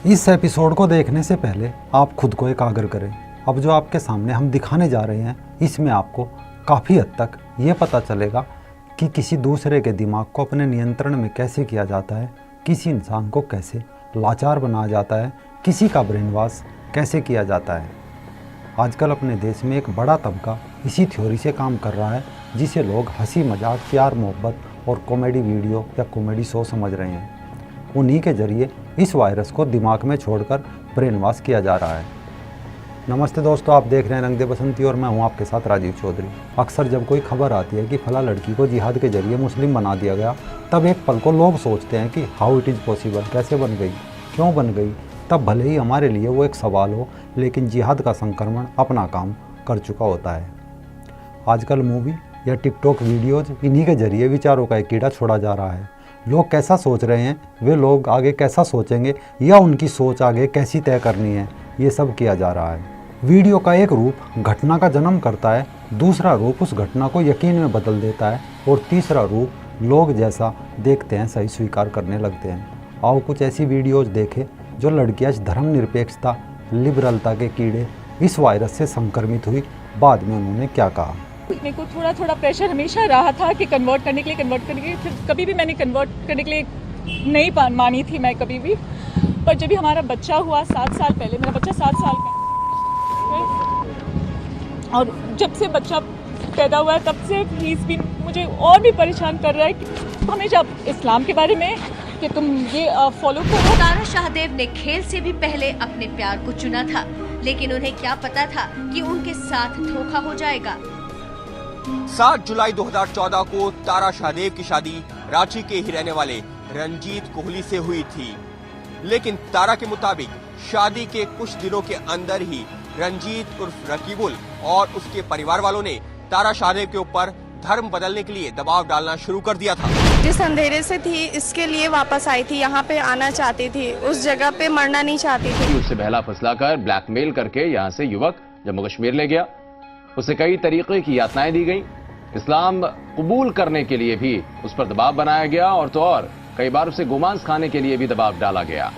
इस एपिसोड को देखने से पहले आप खुद को एकाग्र करें। अब जो आपके सामने हम दिखाने जा रहे हैं, इसमें आपको काफ़ी हद तक ये पता चलेगा कि किसी दूसरे के दिमाग को अपने नियंत्रण में कैसे किया जाता है, किसी इंसान को कैसे लाचार बनाया जाता है, किसी का ब्रेन वॉश कैसे किया जाता है। आजकल अपने देश में एक बड़ा तबका इसी थ्योरी से काम कर रहा है, जिसे लोग हंसी मजाक, प्यार मोहब्बत और कॉमेडी वीडियो या कॉमेडी शो समझ रहे हैं। उन्हीं के जरिए इस वायरस को दिमाग में छोड़कर ब्रेन वॉश किया जा रहा है। नमस्ते दोस्तों, आप देख रहे हैं रंग दे बसंती और मैं हूं आपके साथ राजीव चौधरी। अक्सर जब कोई खबर आती है कि फला लड़की को जिहाद के जरिए मुस्लिम बना दिया गया, तब एक पल को लोग सोचते हैं कि हाउ इट इज़ पॉसिबल, कैसे बन गई, क्यों बन गई। तब भले ही हमारे लिए वो एक सवाल हो, लेकिन जिहाद का संक्रमण अपना काम कर चुका होता है। आजकल मूवी या टिकटॉक वीडियोज़, इन्हीं के जरिए विचारों का एक कीड़ा छोड़ा जा रहा है। लोग कैसा सोच रहे हैं, वे लोग आगे कैसा सोचेंगे, या उनकी सोच आगे कैसी तय करनी है, ये सब किया जा रहा है। वीडियो का एक रूप घटना का जन्म करता है, दूसरा रूप उस घटना को यकीन में बदल देता है, और तीसरा रूप लोग जैसा देखते हैं सही स्वीकार करने लगते हैं। आओ कुछ ऐसी वीडियोज देखें जो लड़कियां धर्मनिरपेक्षता, लिबरलता के कीड़े इस वायरस से संक्रमित हुई, बाद में उन्होंने क्या कहा। मेरे को थोड़ा थोड़ा प्रेशर हमेशा रहा था कि कन्वर्ट करने के लिए फिर कभी भी मैंने कन्वर्ट करने के लिए नहीं मानी थी मैं कभी भी। पर जब भी हमारा बच्चा हुआ 7 साल पहले, मेरा बच्चा 7 साल का है, और जब से बच्चा पैदा हुआ है तब से भी मुझे और भी परेशान कर रहा है कि हमेशा इस्लाम के बारे में कि तुम ये फॉलो करो। तारा शाहदेव ने खेल से भी पहले अपने प्यार को चुना था, लेकिन उन्हें क्या पता था कि उनके साथ धोखा हो जाएगा। 7 जुलाई 2014 को तारा शाहदेव की शादी रांची के ही रहने वाले रंजीत कोहली से हुई थी, लेकिन तारा के मुताबिक शादी के कुछ दिनों के अंदर ही रंजीत उर्फ रकीबुल और उसके परिवार वालों ने तारा शाहदेव के ऊपर धर्म बदलने के लिए दबाव डालना शुरू कर दिया था। जिस अंधेरे से थी, इसके लिए वापस आई थी, यहाँ पे आना चाहती थी, उस जगह पे मरना नहीं चाहती थी। उससे बहला फुसला कर ब्लैकमेल करके यहाँ से युवक जम्मू कश्मीर ले गया। उसे कई तरीके की यातनाएं दी गई, इस्लाम कबूल करने के लिए भी उस पर दबाव बनाया गया, और तो और कई बार उसे गोमांस खाने के लिए भी दबाव डाला गया।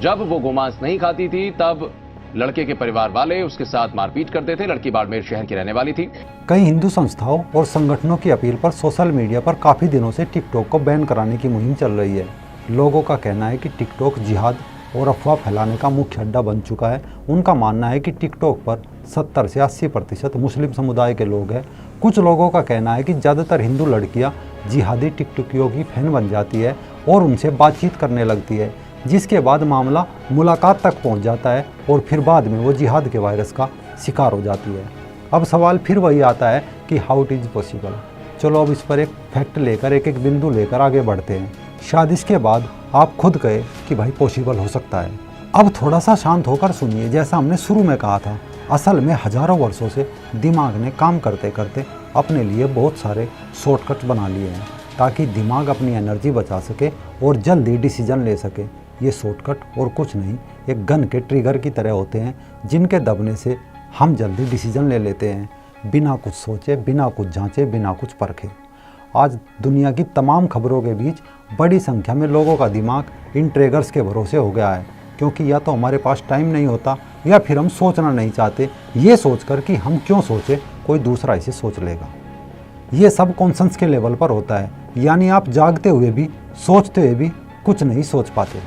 जब वो गोमांस नहीं खाती थी तब लड़के के परिवार वाले उसके साथ मारपीट करते थे। लड़की बाड़मेर शहर की रहने वाली थी। कई हिंदू संस्थाओं और संगठनों की अपील पर सोशल मीडिया पर काफ़ी दिनों से टिकटॉक को बैन कराने की मुहिम चल रही है। लोगों का कहना है कि टिकटॉक जिहाद और अफवाह फैलाने का मुख्य अड्डा बन चुका है। उनका मानना है कि टिकटॉक पर 70 से 80% मुस्लिम समुदाय के लोग हैं। कुछ लोगों का कहना है कि ज़्यादातर हिंदू लड़कियां जिहादी टिकटॉकियों की फैन बन जाती है और उनसे बातचीत करने लगती है, जिसके बाद मामला मुलाकात तक पहुंच जाता है और फिर बाद में वो जिहाद के वायरस का शिकार हो जाती है। अब सवाल फिर वही आता है कि हाउ इट इज़ पॉसिबल। चलो अब इस पर एक फैक्ट लेकर, एक एक बिंदु लेकर आगे बढ़ते हैं। शायद इसके बाद आप खुद कहे कि भाई पॉसिबल हो सकता है। अब थोड़ा सा शांत होकर सुनिए। जैसा हमने शुरू में कहा था, असल में हजारों वर्षों से दिमाग ने काम करते करते अपने लिए बहुत सारे शॉर्टकट बना लिए हैं, ताकि दिमाग अपनी एनर्जी बचा सके और जल्दी डिसीजन ले सके। ये शॉर्टकट और कुछ नहीं, एक गन के ट्रिगर की तरह होते हैं, जिनके दबने से हम जल्दी डिसीजन ले लेते हैं, बिना कुछ सोचे, बिना कुछ जांचे, बिना कुछ परखे। आज दुनिया की तमाम खबरों के बीच बड़ी संख्या में लोगों का दिमाग इन ट्रिगर्स के भरोसे हो गया है, क्योंकि या तो हमारे पास टाइम नहीं होता, या फिर हम सोचना नहीं चाहते, ये सोचकर कि हम क्यों सोचे, कोई दूसरा इसे सोच लेगा। ये सब कॉन्शंस के लेवल पर होता है, यानी आप जागते हुए भी, सोचते हुए भी कुछ नहीं सोच पाते।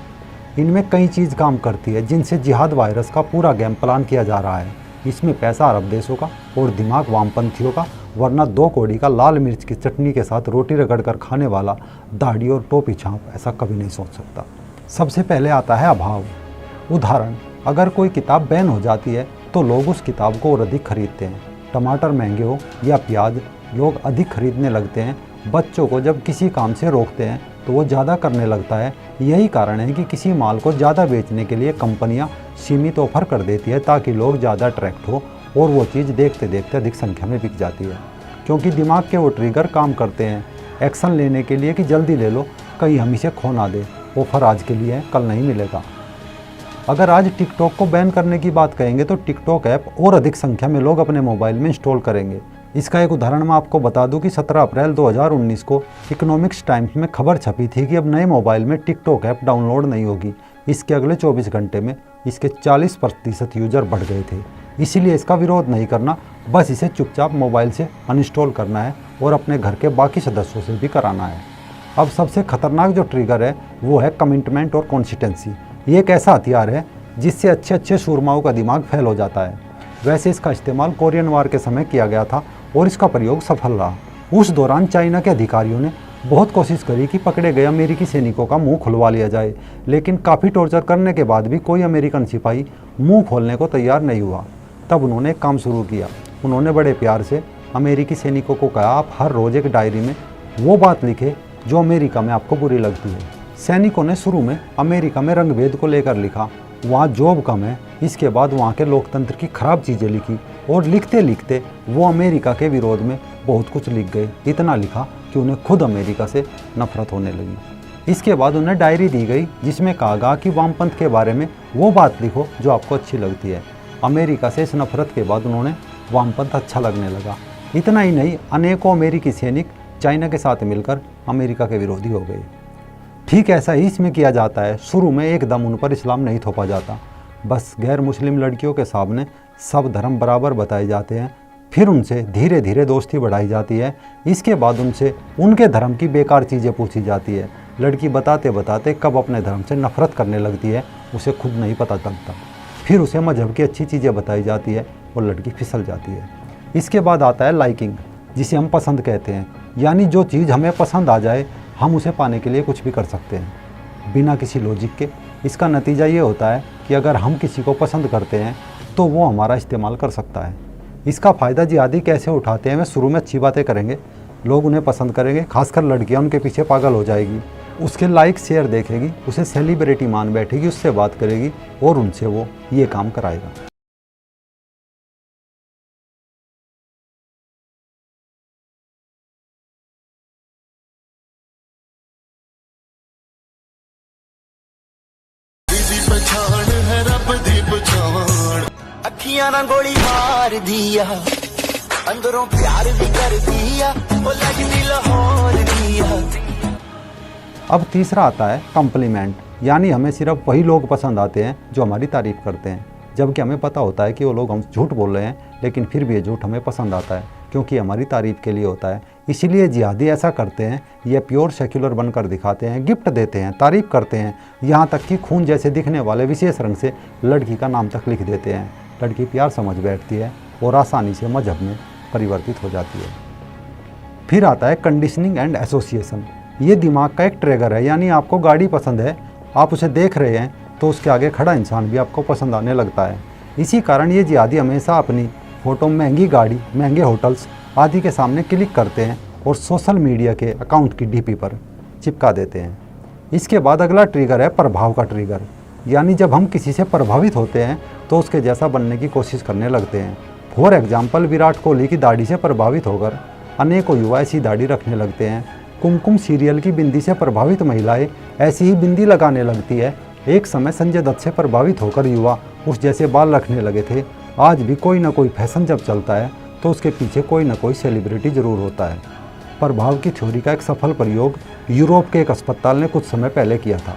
इनमें कई चीज़ काम करती है, जिनसे जिहाद वायरस का पूरा गेम प्लान किया जा रहा है। इसमें पैसा अरब देशों का और दिमाग वामपंथियों का, वरना 2 कौड़ी का लाल मिर्च की चटनी के साथ रोटी रगड़ कर खाने वाला दाढ़ी और टोपी छाप ऐसा कभी नहीं सोच सकता। सबसे पहले आता है अभाव। उदाहरण, अगर कोई किताब बैन हो जाती है तो लोग उस किताब को और अधिक खरीदते हैं। टमाटर महंगे हो या प्याज, लोग अधिक खरीदने लगते हैं। बच्चों को जब किसी काम से रोकते हैं तो वो ज़्यादा करने लगता है। यही कारण है कि किसी माल को ज़्यादा बेचने के लिए कंपनियां सीमित ऑफर कर देती है, ताकि लोग ज़्यादा अट्रैक्ट हो और वो चीज़ देखते देखते अधिक संख्या में बिक जाती है। क्योंकि दिमाग के वो ट्रिगर काम करते हैं एक्शन लेने के लिए कि जल्दी ले लो, कहीं हम इसे खो ना दे, ऑफर आज के लिए है, कल नहीं मिलेगा। अगर आज टिकटॉक को बैन करने की बात कहेंगे तो टिकटॉक ऐप और अधिक संख्या में लोग अपने मोबाइल में इंस्टॉल करेंगे। इसका एक उदाहरण मैं आपको बता दूं कि 17 अप्रैल 2019 को इकोनॉमिक्स टाइम्स में खबर छपी थी कि अब नए मोबाइल में टिकटॉक ऐप डाउनलोड नहीं होगी, इसके अगले 24 घंटे में इसके 40% यूजर बढ़ गए थे। इसीलिए इसका विरोध नहीं करना, बस इसे चुपचाप मोबाइल से अनइंस्टॉल करना है और अपने घर के बाकी सदस्यों से भी कराना है। अब सबसे खतरनाक जो ट्रिगर है वो है कमिटमेंट और कंसिस्टेंसी। ये एक ऐसा हथियार है जिससे अच्छे अच्छे सूरमाओं का दिमाग फेल हो जाता है। वैसे इसका इस्तेमाल कोरियन वार के समय किया गया था और इसका प्रयोग सफल रहा। उस दौरान चाइना के अधिकारियों ने बहुत कोशिश करी कि पकड़े गए अमेरिकी सैनिकों का मुंह खुलवा लिया जाए, लेकिन काफ़ी टॉर्चर करने के बाद भी कोई अमेरिकन सिपाही मुंह खोलने को तैयार नहीं हुआ। तब उन्होंने एक काम शुरू किया। उन्होंने बड़े प्यार से अमेरिकी सैनिकों को कहा, आप हर रोज़ एक डायरी में वो बात लिखे जो अमेरिका में आपको बुरी लगती है। सैनिकों ने शुरू में अमेरिका में रंगभेद को लेकर लिखा, वहाँ जॉब कम है। इसके बाद वहाँ के लोकतंत्र की खराब चीज़ें लिखी और लिखते लिखते वो अमेरिका के विरोध में बहुत कुछ लिख गए। इतना लिखा कि उन्हें खुद अमेरिका से नफरत होने लगी। इसके बाद उन्हें डायरी दी गई जिसमें कहा गया कि वामपंथ के बारे में वो बात लिखो जो आपको अच्छी लगती है। अमेरिका से इस नफरत के बाद उन्होंने वामपंथ अच्छा लगने लगा। इतना ही नहीं, अनेकों अमेरिकी सैनिक चाइना के साथ मिलकर अमेरिका के विरोधी हो गए। ठीक ऐसा ही इसमें किया जाता है। शुरू में एकदम उन पर इस्लाम नहीं थोपा जाता, बस गैर मुस्लिम लड़कियों के सामने सब धर्म बराबर बताए जाते हैं। फिर उनसे धीरे धीरे दोस्ती बढ़ाई जाती है। इसके बाद उनसे उनके धर्म की बेकार चीज़ें पूछी जाती है। लड़की बताते बताते कब अपने धर्म से नफरत करने लगती है उसे खुद नहीं पता चलता। फिर उसे मजहब की अच्छी चीज़ें बताई जाती है और लड़की फिसल जाती है। इसके बाद आता है लाइकिंग, जिसे हम पसंद कहते हैं। यानी जो चीज़ हमें पसंद आ जाए हम उसे पाने के लिए कुछ भी कर सकते हैं बिना किसी लॉजिक के। इसका नतीजा ये होता है कि अगर हम किसी को पसंद करते हैं तो वो हमारा इस्तेमाल कर सकता है। इसका फ़ायदा जिहादी कैसे उठाते हैं, मैं शुरू में अच्छी बातें करेंगे, लोग उन्हें पसंद करेंगे, खासकर लड़कियां उनके पीछे पागल हो जाएगी, उसके लाइक शेयर देखेगी, उसे सेलिब्रिटी मान बैठेगी, उससे बात करेगी और उनसे वो ये काम कराएगा। अखियां ना गोली मार दिया, अंदरों प्यार भी कर दिया, वो लगती लाहौर दिया। अब तीसरा आता है कॉम्प्लीमेंट, यानी हमें सिर्फ वही लोग पसंद आते हैं जो हमारी तारीफ़ करते हैं, जबकि हमें पता होता है कि वो लोग हम झूठ बोल रहे हैं, लेकिन फिर भी ये झूठ हमें पसंद आता है क्योंकि हमारी तारीफ़ के लिए होता है। इसीलिए जिहादी ऐसा करते हैं, ये प्योर सेक्युलर बनकर दिखाते हैं, गिफ्ट देते हैं, तारीफ़ करते हैं, यहाँ तक कि खून जैसे दिखने वाले विशेष रंग से लड़की का नाम तक लिख देते हैं। लड़की प्यार समझ बैठती है और आसानी से मजहब में परिवर्तित हो जाती है। फिर आता है कंडीशनिंग एंड एसोसिएशन। ये दिमाग का एक ट्रिगर है, यानी आपको गाड़ी पसंद है, आप उसे देख रहे हैं तो उसके आगे खड़ा इंसान भी आपको पसंद आने लगता है। इसी कारण ये जिहादी हमेशा अपनी फ़ोटो महंगी गाड़ी, महंगे होटल्स आदि के सामने क्लिक करते हैं और सोशल मीडिया के अकाउंट की डीपी पर चिपका देते हैं। इसके बाद अगला ट्रिगर है प्रभाव का ट्रिगर, यानी जब हम किसी से प्रभावित होते हैं तो उसके जैसा बनने की कोशिश करने लगते हैं। फॉर एग्जाम्पल, विराट कोहली की दाढ़ी से प्रभावित होकर अनेकों युवा ऐसी दाढ़ी रखने लगते हैं। कुमकुम सीरियल की बिंदी से प्रभावित महिलाएं ऐसी ही बिंदी लगाने लगती है। एक समय संजय दत्त से प्रभावित होकर युवा उस जैसे बाल रखने लगे थे। आज भी कोई ना कोई फैशन जब चलता है तो उसके पीछे कोई ना कोई सेलिब्रिटी जरूर होता है। प्रभाव की थ्योरी का एक सफल प्रयोग यूरोप के एक अस्पताल ने कुछ समय पहले किया था।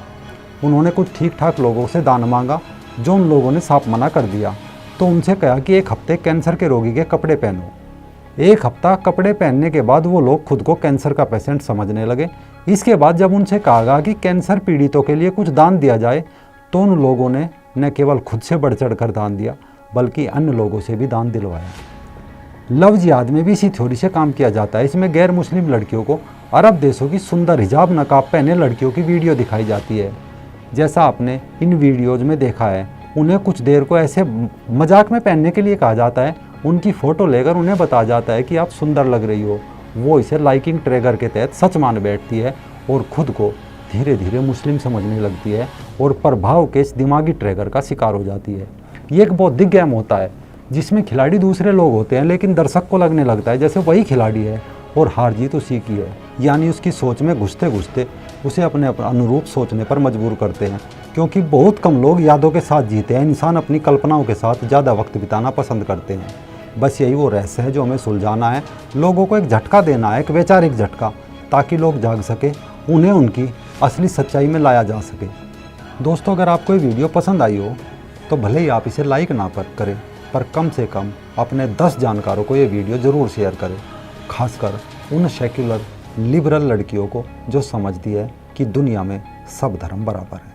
उन्होंने कुछ ठीक ठाक लोगों से दान मांगा, जो उन लोगों ने साफ मना कर दिया। तो उनसे कहा कि एक हफ्ते कैंसर के रोगी के कपड़े पहनो। एक हफ्ता कपड़े पहनने के बाद वो लोग खुद को कैंसर का पेशेंट समझने लगे। इसके बाद जब उनसे कहा गया कि कैंसर पीड़ितों के लिए कुछ दान दिया जाए, तो उन लोगों ने न केवल खुद से बढ़ चढ़ कर दान दिया, बल्कि अन्य लोगों से भी दान दिलवाया। लव जिहाद में भी इसी थ्योरी से काम किया जाता है। इसमें गैर मुस्लिम लड़कियों को अरब देशों की सुंदर हिजाब नकाब पहने लड़कियों की वीडियो दिखाई जाती है। जैसा आपने इन वीडियोज़ में देखा है, उन्हें कुछ देर को ऐसे मजाक में पहनने के लिए कहा जाता है, उनकी फ़ोटो लेकर उन्हें बताया जाता है कि आप सुंदर लग रही हो। वो इसे लाइकिंग ट्रिगर के तहत सच मान बैठती है और ख़ुद को धीरे धीरे मुस्लिम समझने लगती है और प्रभाव के इस दिमागी ट्रिगर का शिकार हो जाती है। ये एक बौद्धिक गेम होता है जिसमें खिलाड़ी दूसरे लोग होते हैं, लेकिन दर्शक को लगने लगता है जैसे वही खिलाड़ी है और हार जीत उसी की है। यानी उसकी सोच में घुसते घुसते उसे अपने अनुरूप सोचने पर मजबूर करते हैं। क्योंकि बहुत कम लोग यादों के साथ जीते हैं, इंसान अपनी कल्पनाओं के साथ ज़्यादा वक्त बिताना पसंद करते हैं। बस यही वो रहस्य है जो हमें सुलझाना है, लोगों को एक झटका देना है, एक वैचारिक झटका, ताकि लोग जाग सके, उन्हें उनकी असली सच्चाई में लाया जा सके। दोस्तों, अगर आपको ये वीडियो पसंद आई हो तो भले ही आप इसे लाइक ना करें, पर कम से कम अपने 10 जानकारों को ये वीडियो ज़रूर शेयर करें, खासकर उन सेक्युलर लिबरल लड़कियों को जो समझती है कि दुनिया में सब धर्म बराबर है।